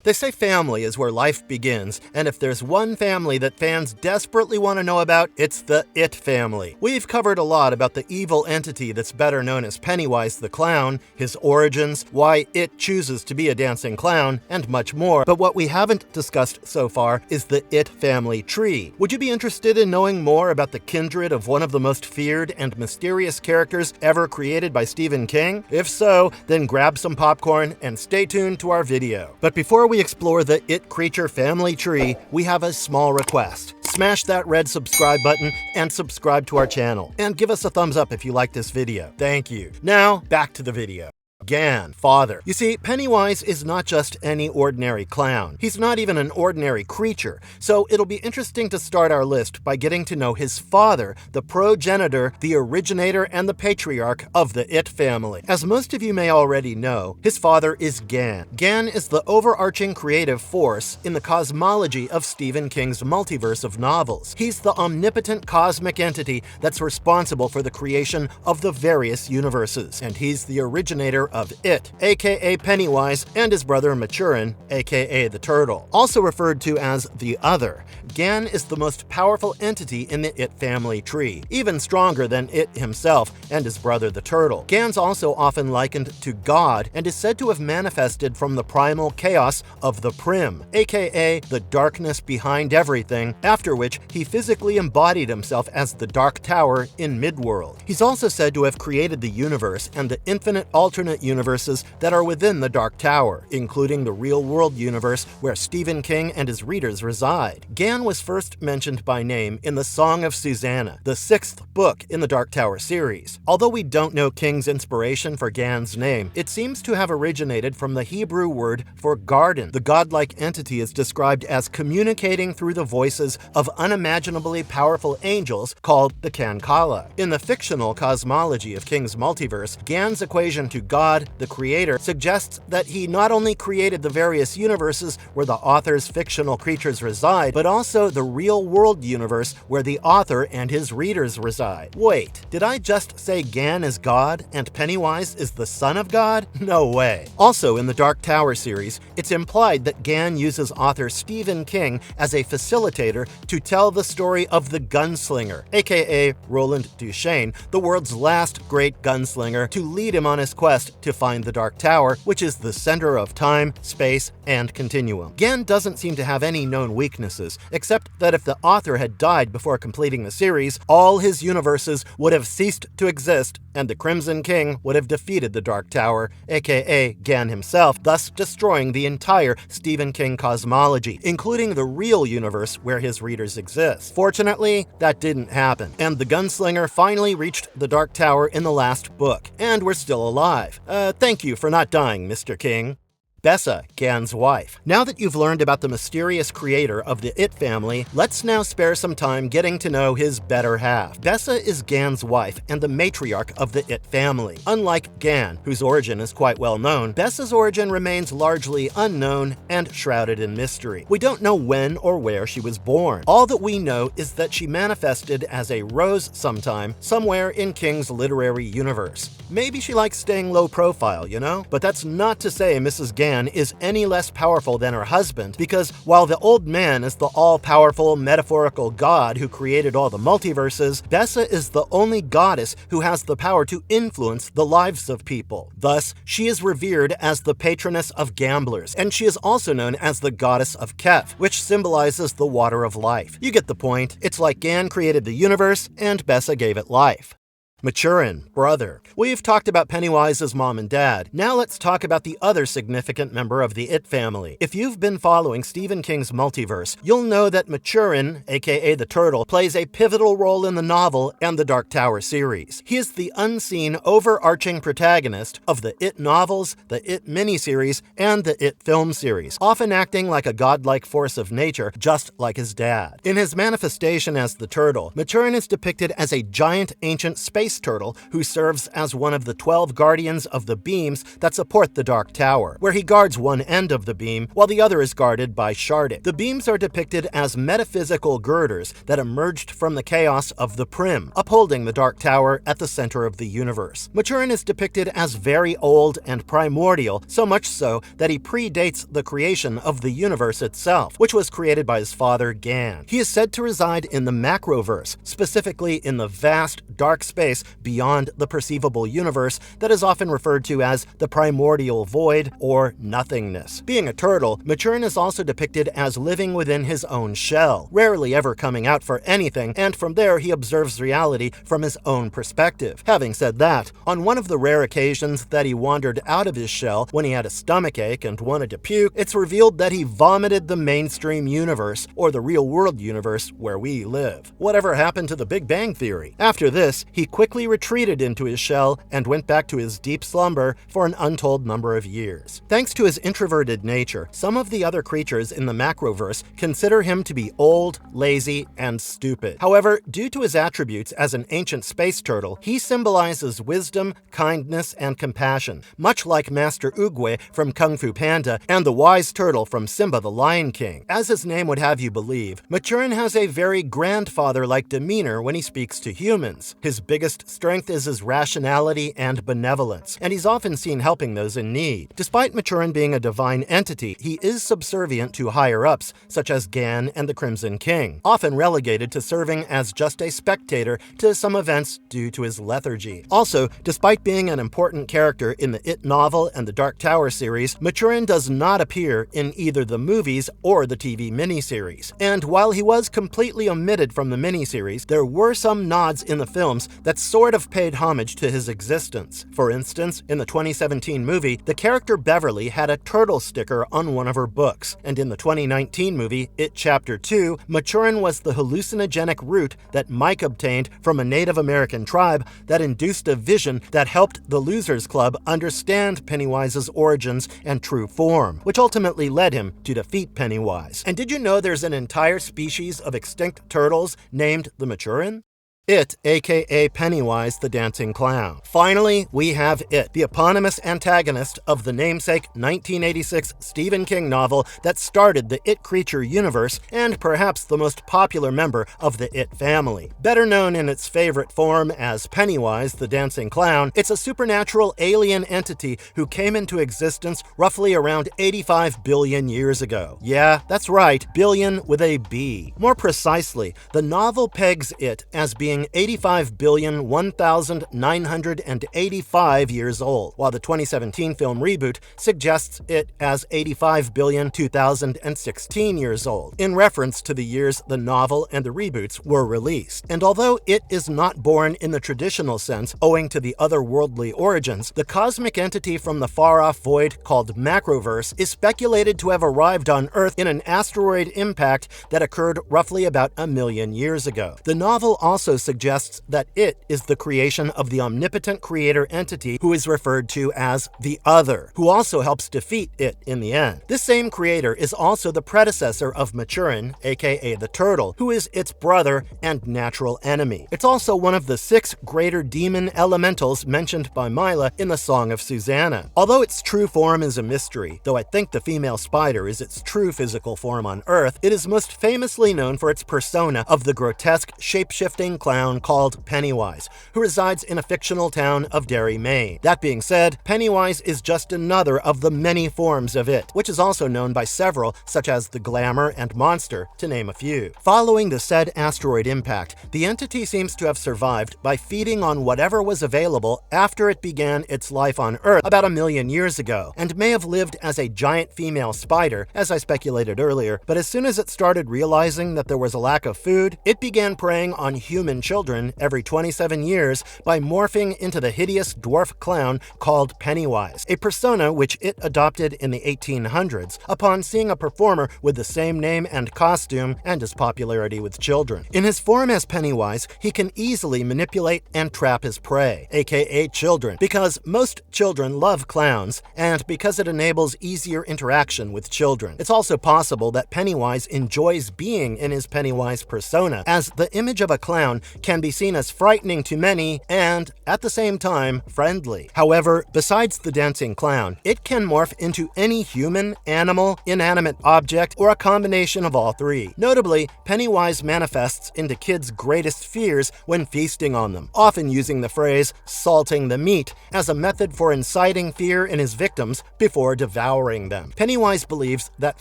They say family is where life begins, and if there's one family that fans desperately want to know about, it's the It family. We've covered a lot about the evil entity that's better known as Pennywise the Clown, his origins, why It chooses to be a dancing clown, and much more, but what we haven't discussed so far is the It family tree. Would you be interested in knowing more about the kindred of one of the most feared and mysterious characters ever created by Stephen King? If so, then grab some popcorn and stay tuned to our video. But before we explore the It creature family tree, we have a small request. Smash that red subscribe button and subscribe to our channel. And give us a thumbs up if you like this video. Thank you. Now, back to the video. Gan, father. You see, Pennywise is not just any ordinary clown. He's not even an ordinary creature, so it'll be interesting to start our list by getting to know his father, the progenitor, the originator, and the patriarch of the It family. As most of you may already know, his father is Gan. Gan is the overarching creative force in the cosmology of Stephen King's multiverse of novels. He's the omnipotent cosmic entity that's responsible for the creation of the various universes, and he's the originator of It, aka Pennywise, and his brother Maturin, aka the Turtle. Also referred to as the Other, Gan is the most powerful entity in the It family tree, even stronger than It himself and his brother the Turtle. Gan's also often likened to God and is said to have manifested from the primal chaos of the Prim, aka the darkness behind everything, after which he physically embodied himself as the Dark Tower in Midworld. He's also said to have created the universe and the infinite alternate universes that are within the Dark Tower, including the real-world universe where Stephen King and his readers reside. Gan was first mentioned by name in The Song of Susanna, the 6th book in the Dark Tower series. Although we don't know King's inspiration for Gan's name, it seems to have originated from the Hebrew word for garden. The godlike entity is described as communicating through the voices of unimaginably powerful angels called the Kankala. In the fictional cosmology of King's multiverse, Gan's equation to God, the creator, suggests that he not only created the various universes where the author's fictional creatures reside, but also the real-world universe where the author and his readers reside. Wait, did I just say Gan is God and Pennywise is the son of God? No way. Also, in the Dark Tower series, it's implied that Gan uses author Stephen King as a facilitator to tell the story of the gunslinger, aka Roland Duchesne, the world's last great gunslinger, to lead him on his quest to find the Dark Tower, which is the center of time, space, and continuum. Gan doesn't seem to have any known weaknesses, except that if the author had died before completing the series, all his universes would have ceased to exist, and the Crimson King would have defeated the Dark Tower, aka Gan himself, thus destroying the entire Stephen King cosmology, including the real universe where his readers exist. Fortunately, that didn't happen, and the gunslinger finally reached the Dark Tower in the last book, and we're still alive. Thank you for not dying, Mr. King. Bessa, Gan's wife. Now that you've learned about the mysterious creator of the It family, let's now spare some time getting to know his better half. Bessa is Gan's wife and the matriarch of the It family. Unlike Gan, whose origin is quite well known, Bessa's origin remains largely unknown and shrouded in mystery. We don't know when or where she was born. All that we know is that she manifested as a rose sometime, somewhere in King's literary universe. Maybe she likes staying low profile, you know? But that's not to say Mrs. Gan is any less powerful than her husband, because while the old man is the all-powerful metaphorical god who created all the multiverses, Bessa is the only goddess who has the power to influence the lives of people. Thus, she is revered as the patroness of gamblers, and she is also known as the goddess of Kef, which symbolizes the water of life. You get the point. It's like Gan created the universe, and Bessa gave it life. Maturin, brother. We've talked about Pennywise's mom and dad. Now let's talk about the other significant member of the It family. If you've been following Stephen King's multiverse, you'll know that Maturin, aka the Turtle, plays a pivotal role in the novel and the Dark Tower series. He is the unseen, overarching protagonist of the It novels, the It miniseries, and the It film series, often acting like a godlike force of nature, just like his dad. In his manifestation as the Turtle, Maturin is depicted as a giant ancient space space turtle who serves as one of the 12 guardians of the beams that support the Dark Tower, where he guards one end of the beam while the other is guarded by Shardik. The beams are depicted as metaphysical girders that emerged from the chaos of the Prim, upholding the Dark Tower at the center of the universe. Maturin is depicted as very old and primordial, so much so that he predates the creation of the universe itself, which was created by his father Gan. He is said to reside in the Macroverse, specifically in the vast, dark space beyond the perceivable universe that is often referred to as the primordial void or nothingness. Being a turtle, Maturin is also depicted as living within his own shell, rarely ever coming out for anything, and from there he observes reality from his own perspective. Having said that, on one of the rare occasions that he wandered out of his shell when he had a stomachache and wanted to puke, it's revealed that he vomited the mainstream universe, or the real-world universe where we live. Whatever happened to the Big Bang Theory? After this, he quickly retreated into his shell and went back to his deep slumber for an untold number of years. Thanks to his introverted nature, some of the other creatures in the Macroverse consider him to be old, lazy, and stupid. However, due to his attributes as an ancient space turtle, he symbolizes wisdom, kindness, and compassion, much like Master Oogway from Kung Fu Panda and the wise turtle from Simba the Lion King. As his name would have you believe, Maturin has a very grandfather-like demeanor when he speaks to humans. His biggest strength is his rationality and benevolence, and he's often seen helping those in need. Despite Maturin being a divine entity, he is subservient to higher-ups, such as Gan and the Crimson King, often relegated to serving as just a spectator to some events due to his lethargy. Also, despite being an important character in the It novel and the Dark Tower series, Maturin does not appear in either the movies or the TV miniseries. And while he was completely omitted from the miniseries, there were some nods in the films that sort of paid homage to his existence. For instance, in the 2017 movie, the character Beverly had a turtle sticker on one of her books, and in the 2019 movie, It Chapter 2, Maturin was the hallucinogenic root that Mike obtained from a Native American tribe that induced a vision that helped the Losers Club understand Pennywise's origins and true form, which ultimately led him to defeat Pennywise. And did you know there's an entire species of extinct turtles named the Maturin? It, aka Pennywise the Dancing Clown. Finally, we have It, the eponymous antagonist of the namesake 1986 Stephen King novel that started the It creature universe and perhaps the most popular member of the It family. Better known in its favorite form as Pennywise the Dancing Clown, it's a supernatural alien entity who came into existence roughly around 85 billion years ago. Yeah, that's right, billion with a B. More precisely, the novel pegs It as being 85,001,985 years old, while the 2017 film reboot suggests it as 85,002,016 years old, in reference to the years the novel and the reboots were released. And although It is not born in the traditional sense, owing to the otherworldly origins, the cosmic entity from the far-off void called Macroverse is speculated to have arrived on Earth in an asteroid impact that occurred roughly about 1 million years ago. The novel also suggests that It is the creation of the omnipotent creator entity who is referred to as the Other, who also helps defeat It in the end. This same creator is also the predecessor of Maturin, aka the Turtle, who is its brother and natural enemy. It's also one of the 6 greater demon elementals mentioned by Mila in the Song of Susanna. Although its true form is a mystery, though I think the female spider is its true physical form on Earth, it is most famously known for its persona of the grotesque, shape-shifting clown called Pennywise, who resides in a fictional town of Derry, Maine. That being said, Pennywise is just another of the many forms of It, which is also known by several, such as the Glamour and Monster, to name a few. Following the said asteroid impact, the entity seems to have survived by feeding on whatever was available after it began its life on Earth about 1 million years ago, and may have lived as a giant female spider, as I speculated earlier, but as soon as it started realizing that there was a lack of food, it began preying on human children every 27 years by morphing into the hideous dwarf clown called Pennywise, a persona which it adopted in the 1800s upon seeing a performer with the same name and costume and his popularity with children. In his form as Pennywise, he can easily manipulate and trap his prey, aka children, because most children love clowns and because it enables easier interaction with children. It's also possible that Pennywise enjoys being in his Pennywise persona, as the image of a clown can be seen as frightening to many and, at the same time, friendly. However, besides the dancing clown, it can morph into any human, animal, inanimate object, or a combination of all three. Notably, Pennywise manifests into kids' greatest fears when feasting on them, often using the phrase "salting the meat" as a method for inciting fear in his victims before devouring them. Pennywise believes that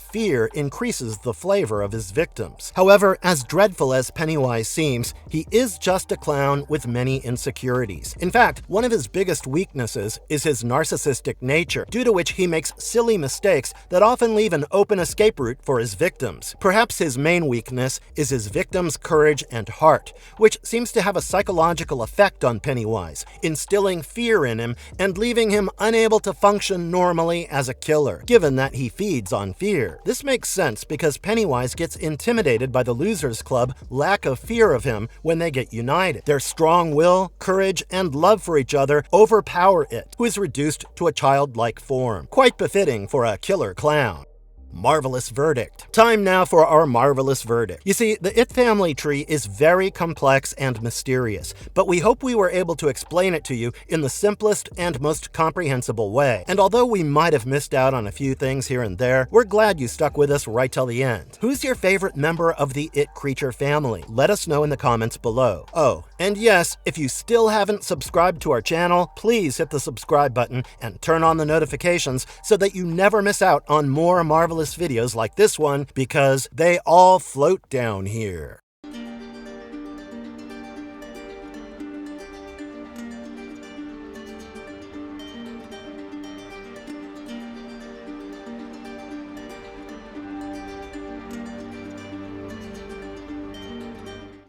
fear increases the flavor of his victims. However, as dreadful as Pennywise seems, he is just a clown with many insecurities. In fact, one of his biggest weaknesses is his narcissistic nature, due to which he makes silly mistakes that often leave an open escape route for his victims. Perhaps his main weakness is his victims' courage and heart, which seems to have a psychological effect on Pennywise, instilling fear in him and leaving him unable to function normally as a killer, given that he feeds on fear. This makes sense because Pennywise gets intimidated by the Losers Club lack of fear of him when they get united. Their strong will, courage, and love for each other overpower it, who is reduced to a childlike form. Quite befitting for a killer clown. Marvelous verdict. Time now for our marvelous verdict. You see, the It family tree is very complex and mysterious, but we hope we were able to explain it to you in the simplest and most comprehensible way. And although we might have missed out on a few things here and there, we're glad you stuck with us right till the end. Who's your favorite member of the It creature family? Let us know in the comments below. Oh, and yes, if you still haven't subscribed to our channel, please hit the subscribe button and turn on the notifications so that you never miss out on more marvelous videos like this one, because they all float down here.